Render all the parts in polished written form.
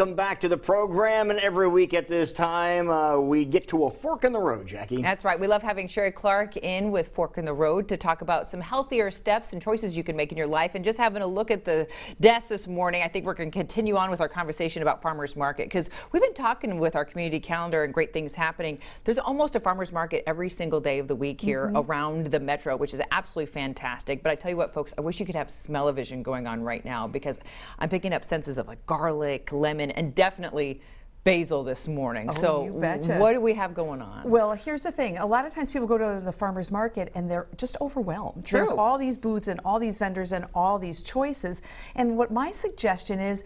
Welcome back to the program, and every week at this time we get to a fork in the road, Jackie. That's right. We love having Sheree Clark in with Fork in the Road to talk about some healthier steps and choices you can make in your life. And just having a look at the desk this morning, I think we're going to continue on with our conversation about farmers market, because we've been talking with our community calendar and great things happening. There's almost a farmers market every single day of the week here around the metro, which is absolutely fantastic. But I tell you what, folks, I wish you could have smell-o-vision going on right now, because I'm picking up senses of like garlic, lemon, and definitely basil this morning. Oh, you betcha. What do we have going on? Well, here's the thing. A lot of times people go to the farmer's market and they're just overwhelmed. True. There's all these booths and all these vendors and all these choices. And what my suggestion is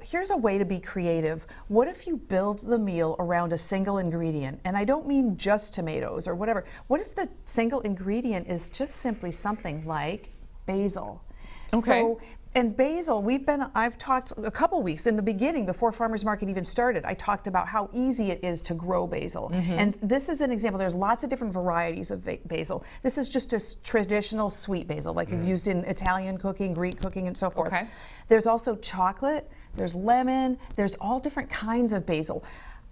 here's a way to be creative. What if you build the meal around a single ingredient? And I don't mean just tomatoes or whatever. What if the single ingredient is just simply something like basil? Okay. So, and basil, I've talked a couple weeks in the beginning, before farmers market even started, I talked about how easy it is to grow basil. And this is an example. There's lots of different varieties of basil. This is just a traditional sweet basil, like is used in Italian cooking, Greek cooking, and so forth. Okay. There's also chocolate, there's lemon, there's all different kinds of basil.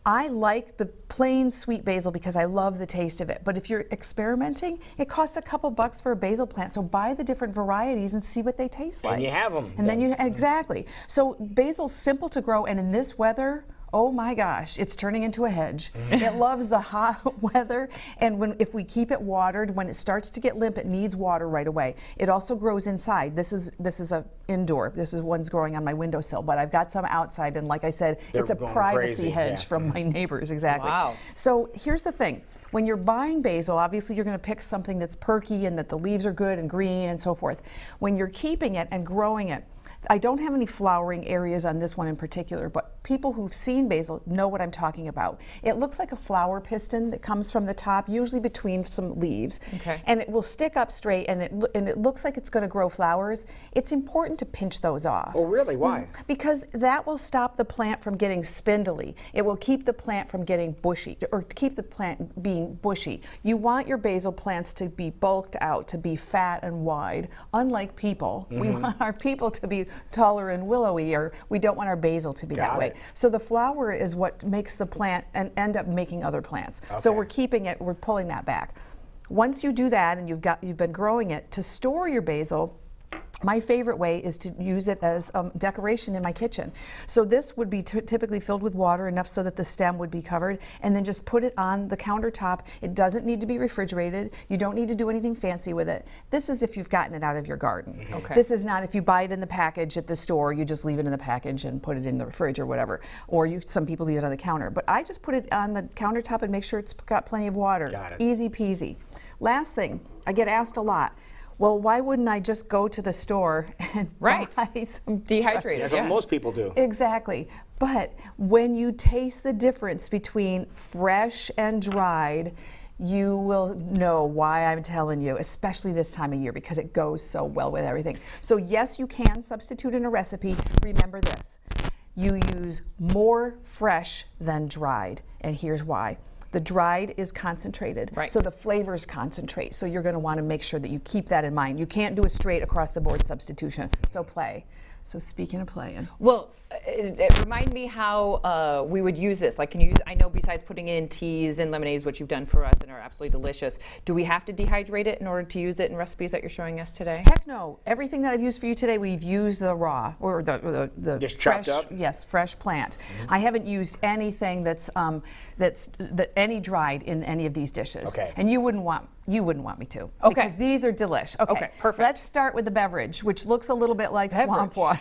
I like the plain sweet basil because I love the taste of it. But if you're experimenting, it costs a couple bucks for a basil plant. So buy the different varieties and see what they taste like. And you have them. And then you, exactly. So basil's simple to grow, and in this weather, oh my gosh, it's turning into a hedge. It loves the hot weather, and if we keep it watered, when it starts to get limp, it needs water right away. It also grows inside. This is a indoor. This is one's growing on my windowsill, but I've got some outside, and like I said, it's a privacy hedge from my neighbors. Exactly. Wow. So here's the thing. When you're buying basil, obviously you're going to pick something that's perky and that the leaves are good and green and so forth. When you're keeping it and growing it, I don't have any flowering areas on this one in particular, but people who've seen basil know what I'm talking about. It looks like a flower piston that comes from the top, usually between some leaves, and it will stick up straight, and it looks like it's going to grow flowers. It's important to pinch those off. Oh, really? Why? Because that will stop the plant from getting spindly. It will keep the plant from getting bushy, or keep the plant being bushy. You want your basil plants to be bulked out, to be fat and wide. Unlike people, we want our people to be taller and willowy, or we don't want our basil to be that way. So the flower is what makes the plant and end up making other plants. So we're keeping it, we're pulling that back. Once you do that and you've been growing it, to store your basil, my favorite way is to use it as decoration in my kitchen. So this would be typically filled with water, enough so that the stem would be covered, and then just put it on the countertop. It doesn't need to be refrigerated. You don't need to do anything fancy with it. This is if you've gotten it out of your garden. This is not if you buy it in the package at the store, you just leave it in the package and put it in the fridge or whatever. Or some people leave it on the counter. But I just put it on the countertop and make sure it's got plenty of water. Got it. Easy peasy. Last thing, I get asked a lot, well, why wouldn't I just go to the store and buy some dehydrated? That's what most people do. Exactly. But when you taste the difference between fresh and dried, you will know why I'm telling you, especially this time of year, because it goes so well with everything. So yes, you can substitute in a recipe. Remember this, you use more fresh than dried, and here's why. The dried is concentrated, so the flavors concentrate. So you're going to want to make sure that you keep that in mind. You can't do a straight across the board substitution. So play. So speaking of playing. Well, remind me how we would use this. Like, I know besides putting it in teas and lemonades, which you've done for us and are absolutely delicious, do we have to dehydrate it in order to use it in recipes that you're showing us today? Heck no. Everything that I've used for you today, we've used the raw, or the just fresh, chopped up? Yes, fresh plant. I haven't used anything that's any dried in any of these dishes. And you wouldn't want me to. Because these are delish. Okay, perfect. Let's start with the beverage, which looks a little bit like swamp water.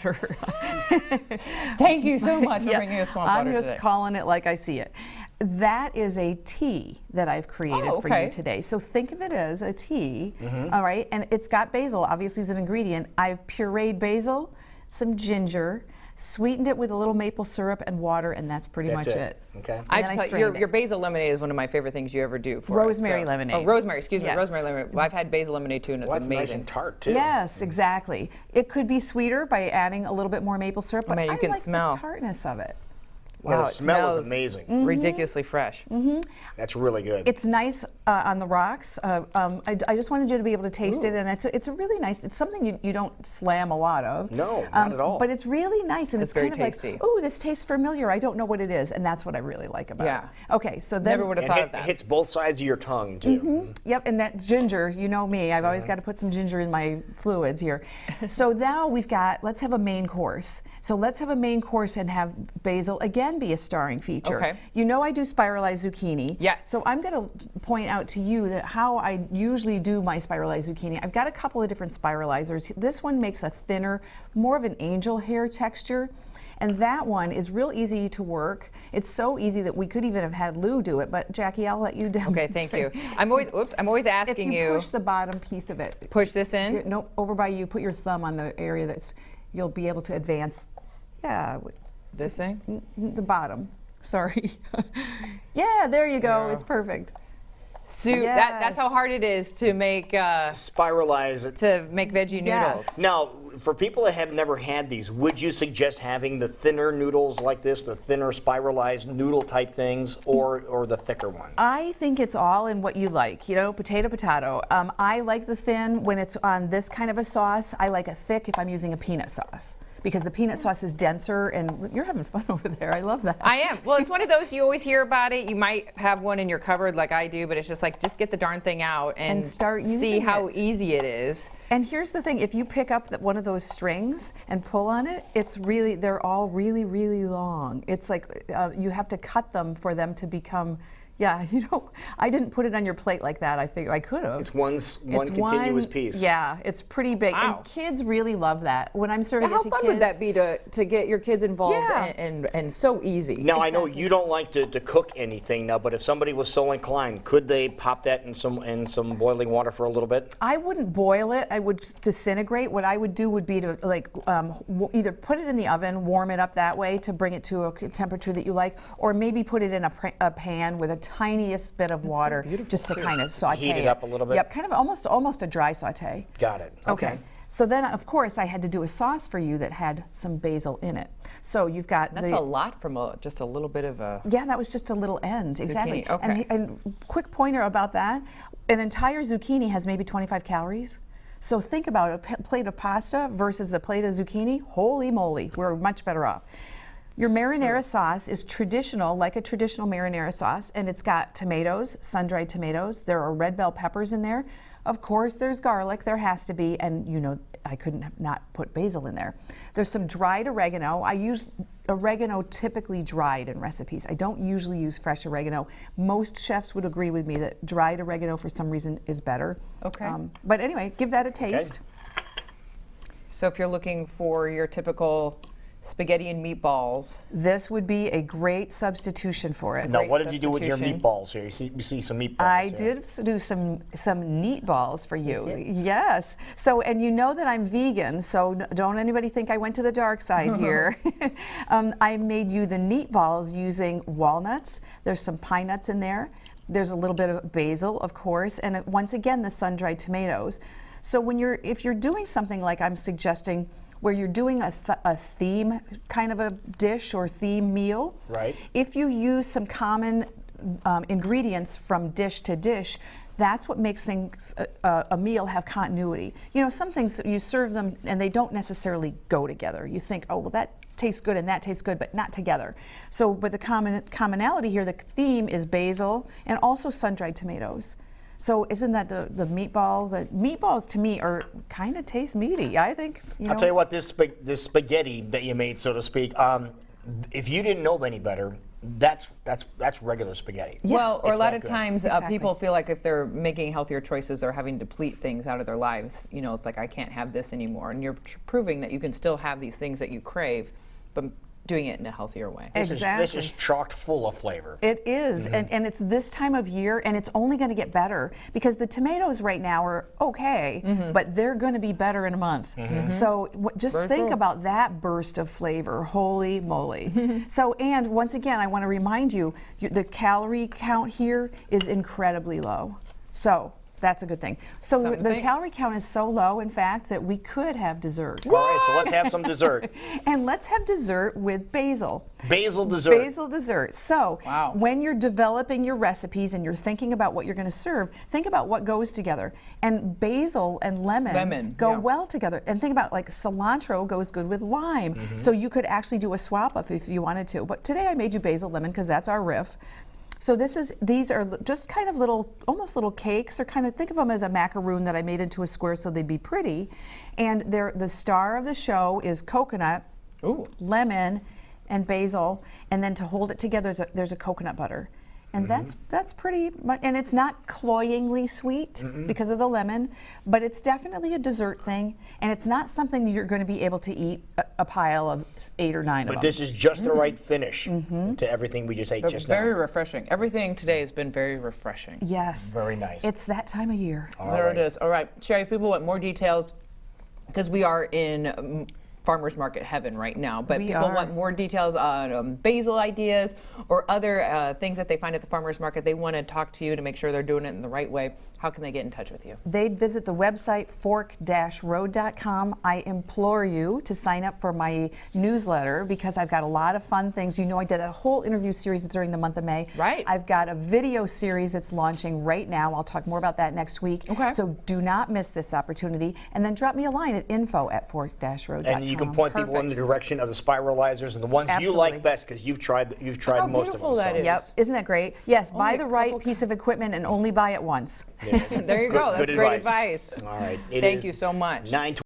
Thank you so much for bringing us swamp water I'm just today. calling it like I see it. That is a tea that I've created for you today. So think of it as a tea, all right? And it's got basil, obviously, as an ingredient. I've pureed basil, some ginger, sweetened it with a little maple syrup and water, and that's pretty much it. Okay. Your basil lemonade is one of my favorite things you ever do for rosemary us. lemonade. Oh, rosemary, excuse me, Yes. rosemary lemonade. Well, I've had basil lemonade too, and it's amazing. Nice and tart too. Yes, exactly. It could be sweeter by adding a little bit more maple syrup, but you I can like smell the tartness of it. Wow, the smell is smells amazing. ridiculously fresh. That's really good. It's nice on the rocks. I just wanted you to be able to taste it, and it's a really nice. It's something you don't slam a lot of. No, not at all. But it's really nice, and it's very kind of tasty. like, ooh, this tastes familiar. I don't know what it is, and that's what I really like about Yeah. it. Okay, so then Never would have And thought of it that. hits both sides of your tongue too. Yep, and that ginger, you know me, I've always got to put some ginger in my fluids here. So now let's have a main course. So let's have a main course and have basil again be a starring feature. Okay. You know I do spiralized zucchini. Yes. So I'm going to point out to you that how I usually do my spiralized zucchini. I've got a couple of different spiralizers. This one makes a thinner, more of an angel hair texture. And that one is real easy to work. It's so easy that we could even have had Lou do it, but Jackie, I'll let you demonstrate. Okay, thank you. I'm always asking If you push the bottom piece of it. push this in. No, over by you, put your thumb on the area you'll be able to advance. Yeah, This thing. the bottom. Sorry. Yeah, there you go. Yeah. It's perfect. So that's how Yes. hard it is to make Spiralize it. veggie noodles. Yes. Now, for people that have never had these, would you suggest having the thinner noodles like this, the thinner spiralized noodle type things, or the thicker ones? I think it's all in what you like, potato, potato. I like the thin when it's on this kind of a sauce. I like a thick if I'm using a peanut sauce, because the peanut sauce is denser, and you're having fun over there. I love that. I am. Well, it's one of those you always hear about it. You might have one in your cupboard like I do, but it's just like, just get the darn thing out and start see using how it. easy it is. And here's the thing, if you pick up one of those strings and pull on it, they're all really, really long. It's like you have to cut them for them to become, I didn't put it on your plate like that. I figure I could have. It's one continuous piece. Yeah, it's pretty big. Wow. And kids really love that. When I'm serving How it to fun kids. would that be to get your kids involved Yeah. and so easy? Now, I know you don't like to cook anything now, but if somebody was so inclined, could they pop that in some boiling water for a little bit? I wouldn't boil it. I would disintegrate. What I would do would be to either put it in the oven, warm it up that way to bring it to a temperature that you like, or maybe put it in a pan with a tiniest bit of water just to kind of saute Heat it up a little bit? Yep, kind of almost a dry saute. Got it. Okay. So then, of course, I had to do a sauce for you that had some basil in it. So you've got That's a lot from just a little bit of a. Yeah, that was just a little end, exactly. Okay. And quick pointer about that, an entire zucchini has maybe 25 calories. So think about a plate of pasta versus a plate of zucchini. Holy moly, we're much better off. Your marinara sauce is traditional, like a traditional marinara sauce, and it's got tomatoes, sun-dried tomatoes. There are red bell peppers in there. Of course, there's garlic. There has to be, and I couldn't not put basil in there. There's some dried oregano. I use oregano typically dried in recipes. I don't usually use fresh oregano. Most chefs would agree with me that dried oregano, for some reason, is better. Okay. But anyway, give that a taste. So if you're looking for your typical spaghetti and meatballs. This would be a great substitution for it. Now, Great what did you do with your substitution. meatballs here? You see some meatballs I here. did do some neat balls for you. see it? Yes. So, and you know that I'm vegan, so don't anybody think I went to the dark side here. I made you the neat balls using walnuts. There's some pine nuts in there. There's a little bit of basil, of course, and once again, the sun-dried tomatoes. So if you're doing something like I'm suggesting, where you're doing a theme kind of a dish or theme meal, Right. if you use some common ingredients from dish to dish, that's what makes things a meal have continuity. Some things you serve them and they don't necessarily go together. You think, oh well, that tastes good and that tastes good, but not together. So, but the commonality here, the theme is basil and also sun-dried tomatoes. So isn't that the meatballs? The meatballs to me are kind of taste meaty. I think. I'll tell you what, this spaghetti that you made, so to speak. If you didn't know any better, that's regular spaghetti. Yeah. Well, or a It's lot that of good. times Exactly. people feel like if they're making healthier choices, they're having to deplete things out of their lives. It's like, I can't have this anymore. And you're proving that you can still have these things that you crave, but doing it in a healthier way. This Exactly. is chocked full of flavor. It is, and it's this time of year, and it's only going to get better because the tomatoes right now are okay, but they're going to be better in a month. So just Very think true. about that burst of flavor. Holy moly! So, and once again, I want to remind you, the calorie count here is incredibly low. So That's a good thing. So Something to the think. calorie count is so low, in fact, that we could have dessert. All right, so let's have some dessert. And let's have dessert with basil. Basil dessert. Basil dessert. So Wow. when you're developing your recipes and you're thinking about what you're going to serve, think about what goes together. And basil and lemon go yeah. well together. And think about like cilantro goes good with lime. So you could actually do a swap up if you wanted to. But today I made you basil lemon because that's our riff. So these are just kind of almost little cakes. They're kind of, think of them as a macaroon that I made into a square so they'd be pretty. And the star of the show is coconut, Ooh. lemon, and basil. And then to hold it together, there's a coconut butter. And that's pretty much, and it's not cloyingly sweet because of the lemon, but it's definitely a dessert thing. And it's not something that you're going to be able to eat a pile of 8 or 9 of But them. this is just the right finish to everything we just ate They're just very now. refreshing. Everything today has been very refreshing. Yes. Very nice. It's that time of year. All There right. it is. All right, Sheree, if people want more details, because we are in farmers market heaven right now, but We people are. want more details on basil ideas or other things that they find at the farmers market, they want to talk to you to make sure they're doing it in the right way. How can they get in touch with you? They'd visit the website fork-road.com. I implore you to sign up for my newsletter because I've got a lot of fun things. You know, I did a whole interview series during the month of May. Right. I've got a video series that's launching right now. I'll talk more about that next week. Okay. So do not miss this opportunity. And then drop me a line at info@fork-road.com. And you can point people in the direction of the spiralizers and the ones you Absolutely. like best because you've tried how most of beautiful them. that is. Yep. Isn't that great? Yes, Only buy a the right couple piece of equipment and only buy it once. There you go. That's Good great advice. advice. All right. Thank you so much. 9:20.